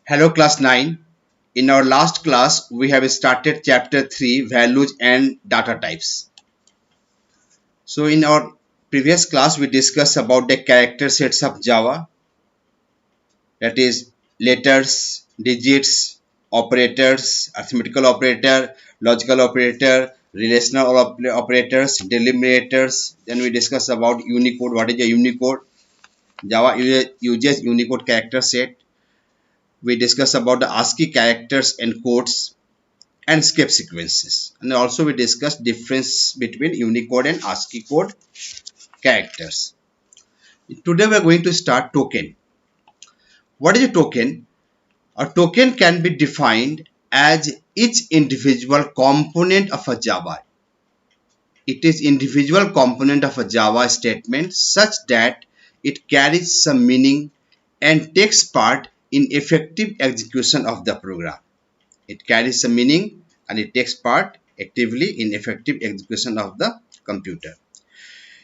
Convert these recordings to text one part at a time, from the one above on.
Hello class 9. In our last class, we have started chapter 3 values and data types. So in our previous class, we discussed about the character sets of Java, that is letters, digits, operators, arithmetical operator, logical operator, relational operators, delimiters. Then we discussed about Unicode. What is a Unicode? Java uses Unicode character set. We discussed about the ASCII characters and codes and escape sequences, and also we discussed difference between Unicode and ASCII code characters. Today we are going to start token. What is a token? A token can be defined as each individual component of a Java. It is individual component of a Java statement such that it carries some meaning and takes part in effective execution of the program. It carries some meaning and it takes part actively in effective execution of the computer.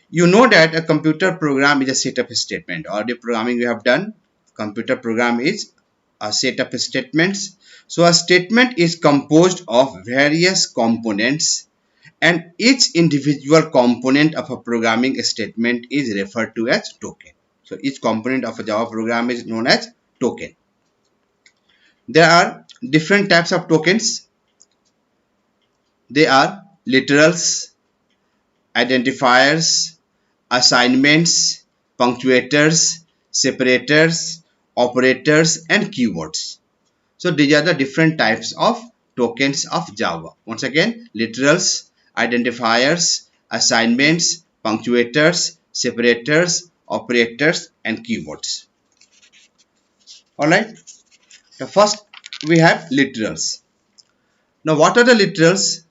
You know that a computer program is a set of statement. Already programming we have done. Computer program is a set of statements. So a statement is composed of various components, and each individual component of a programming statement is referred to as token. So each component of a Java program is known as token. There are different types of tokens. They are literals, identifiers, assignments, punctuators, separators, operators, and keywords. So these are the different types of tokens of Java. Once again, literals, identifiers, assignments, punctuators, separators, operators, and keywords. Alright, the first we have literals. Now what are the literals?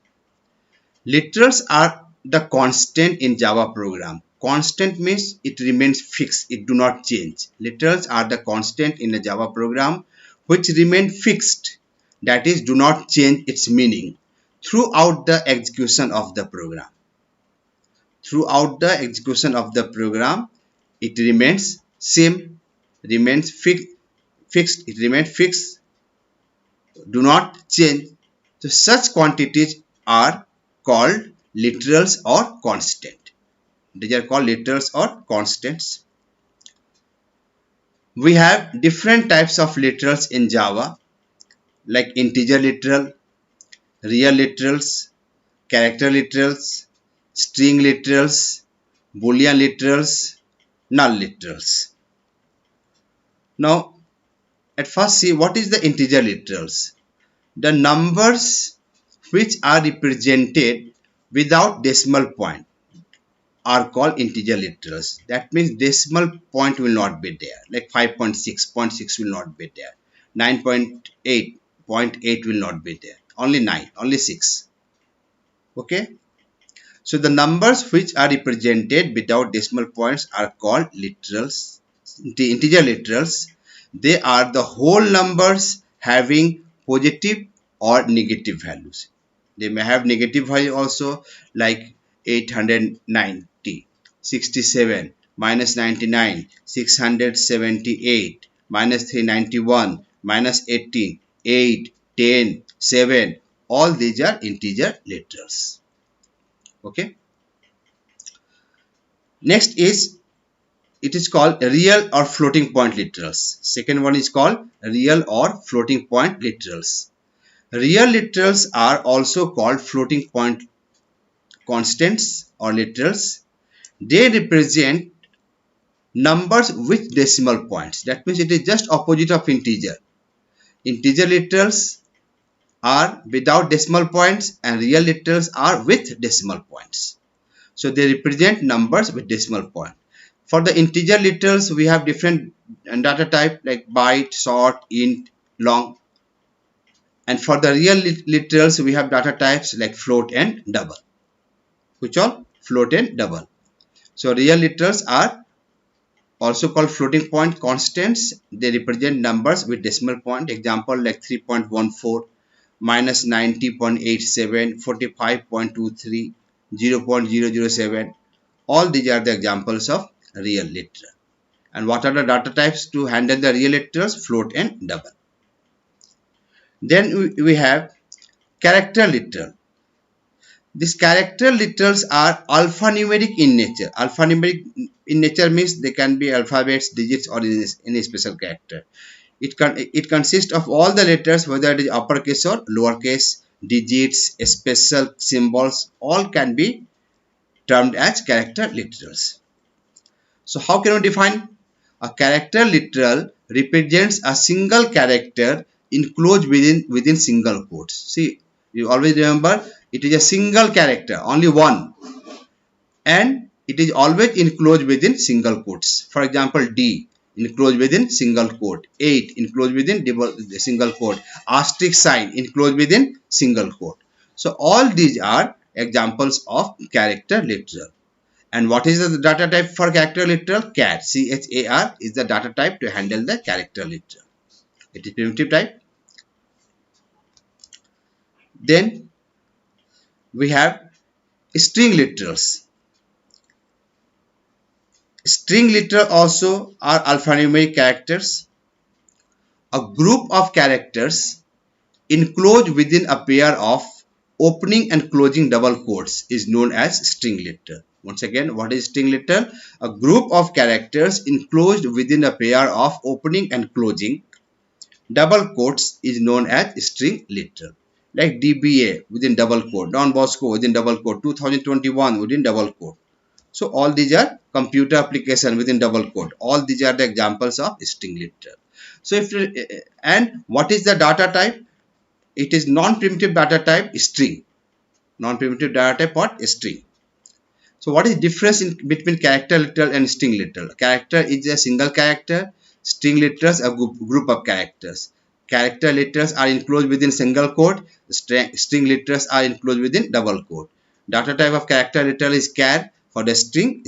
Literals are the constant in Java program. Constant means it remains fixed, it do not change. Literals are the constant in a Java program which remain fixed, that is do not change its meaning throughout the execution of the program. Throughout the execution of the program, it remains same, remains fixed, it remains fixed, do not change. So such quantities are called literals or constant. These are called literals or constants. We have different types of literals in Java, like integer literal, real literals, character literals, string literals, boolean literals, null literals. Now at first see what is the integer literals. The numbers which are represented without decimal point are called integer literals. That means decimal point will not be there, like 5.6, 0.6 will not be there, 9.8, 0.8 will not be there, only 9, only 6. Okay, so the numbers which are represented without decimal points are called literals, the integer literals. They are the whole numbers having positive or negative values. They may have negative value also, like 890, 67, minus 99, 678, minus 391, minus 18, 8, 10, 7. All these are integer literals. Okay. Next is, it is called real or floating point literals. Second one is called real or floating point literals. Real literals are also called floating point constants or literals. They represent numbers with decimal points. That means it is just opposite of integer. Integer literals are without decimal points and real literals are with decimal points. So they represent numbers with decimal point. For the integer literals, we have different data type like byte, short, int, long. And for the real literals, we have data types like float and double. Which are float and double. So real literals are also called floating point constants. They represent numbers with decimal point. Example like 3.14, minus 90.87, 45.23, 0.007. All these are the examples of real literal. And what are the data types to handle the real literals? Float and double. Then we have character literal. These character literals are alphanumeric in nature. Alphanumeric in nature means they can be alphabets, digits, or any special character. It consists of all the letters, whether it is uppercase or lowercase, digits, special symbols, all can be termed as character literals. So how can we define? A character literal represents a single character enclosed within single quotes. See, you always remember it is a single character, only one, and it is always enclosed within single quotes. For example, D enclosed within single quote, 8 enclosed within single quote, asterisk sign enclosed within single quote. So all these are examples of character literal. And what is the data type for character literal? Char, CHAR is the data type to handle the character literal. It is primitive type. Then we have string literals. String literal also are alphanumeric characters. A group of characters enclosed within a pair of opening and closing double quotes is known as string literal. Once again, what is string literal? A group of characters enclosed within a pair of opening and closing double quotes is known as string literal. Like DBA within double quote, Don Bosco within double quote, 2021 within double quote. So all these are computer application within double quote. All these are the examples of string literal. So and what is the data type? It is non-primitive data type string. Non-primitive data type what? String. So what is difference between character literal and string literal? Character is a single character. String literals a group of characters. Character literals are enclosed within single quote. String literals are enclosed within double quote. Data type of character literal is char, for the string.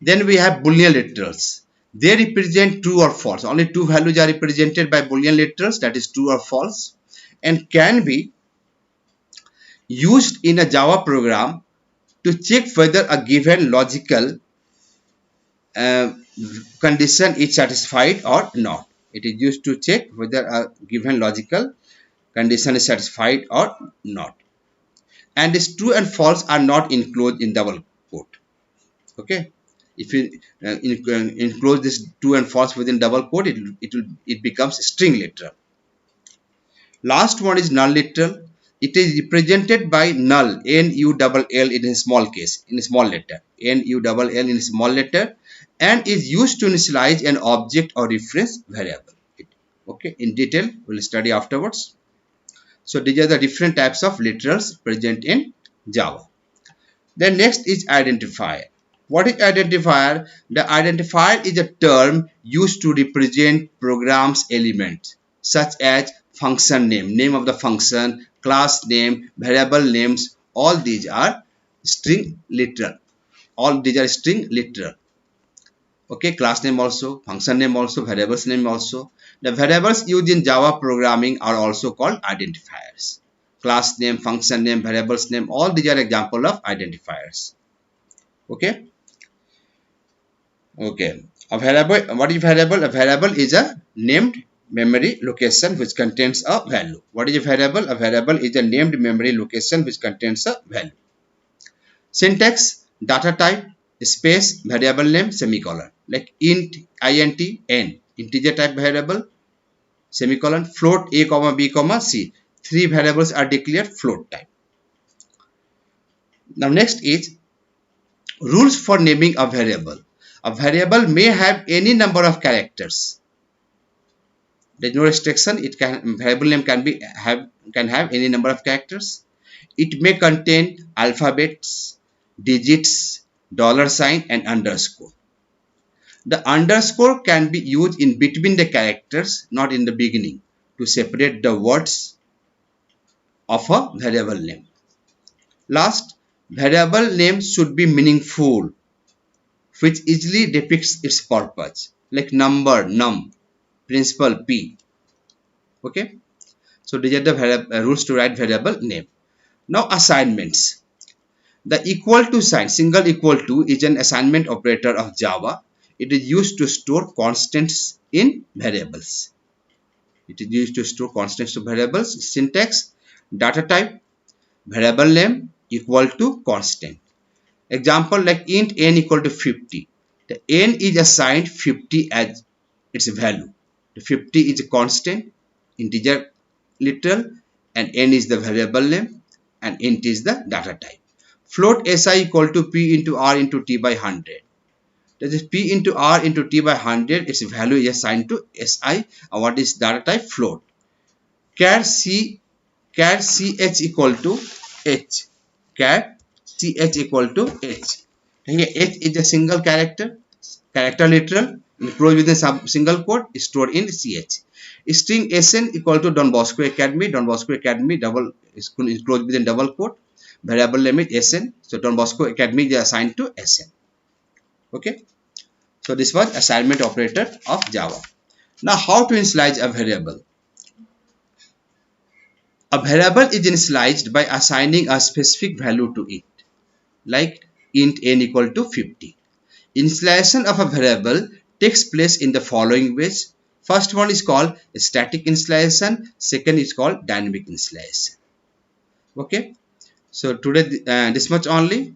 Then we have Boolean literals. They represent true or false. Only two values are represented by Boolean literals, that is true or false, and can be used in a Java program to check whether a given logical uh, condition is satisfied or not. It is used to check whether a given logical condition is satisfied or not. And this true and false are not enclosed in double quote. Okay. If you enclose this true and false within double quote, it becomes string literal. Last one is null literal. It is represented by null, N-U-L-L in a small case, in a small letter, N-U-L-L in a small letter, and is used to initialize an object or reference variable. Okay, in detail we'll study afterwards. So these are the different types of literals present in Java. Then next is identifier. What is identifier? The identifier is a term used to represent programs elements such as function name, name of the function, class name, variable names. All these are string literal. All these are string literal. Okay, class name also, function name also, variables name also. The variables used in Java programming are also called identifiers. Class name, function name, variables name, all these are example of identifiers. Okay. Okay. A variable, what is variable? A variable is a named memory location which contains a value. What is a variable? A variable is a named memory location which contains a value. Syntax, data type, space, variable name, semicolon. Like int, int, n, integer type variable, semicolon, float a comma b comma c. Three variables are declared float type. Now next is rules for naming a variable. A variable may have any number of characters. There is no restriction. Variable name can have any number of characters. It may contain alphabets, digits, $sign, and underscore. The underscore can be used in between the characters, not in the beginning, to separate the words of a variable name. Last, variable name should be meaningful, which easily depicts its purpose, like number, num, principal, p. Okay, so these are the rules to write variable name. Now assignments. The equal to sign, single equal to, is an assignment operator of Java. It is used to store constants in variables. It is used to store constants to variables. Syntax: data type, variable name equal to constant. Example like int n equal to 50. The n is assigned 50 as its value. The 50 is a constant, integer literal, and n is the variable name, and int is the data type. Float si equal to p into r into t by 100. That is p into r into t by 100. Its value is assigned to si. And what is data type? Float. Char ch equal to h. Char ch equal to h. Here h is a single character literal, enclosed within single quote, stored in ch. String sn equal to Don Bosco Academy. Don Bosco Academy double is enclosed within double quote. Variable name is sn. So Don Bosco Academy is assigned to sn. Okay. So this was assignment operator of Java. Now how to initialize a variable? A variable is initialized by assigning a specific value to it, like int n equal to 50. Initialization of a variable takes place in the following ways. First one is called static initialization. Second is called dynamic initialization. Okay. So today this much only.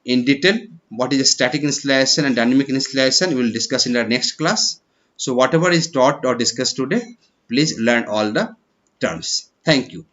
In detail, what is static initialization and dynamic initialization we will discuss in our next class. So whatever is taught or discussed today, please learn all the terms. Thank you.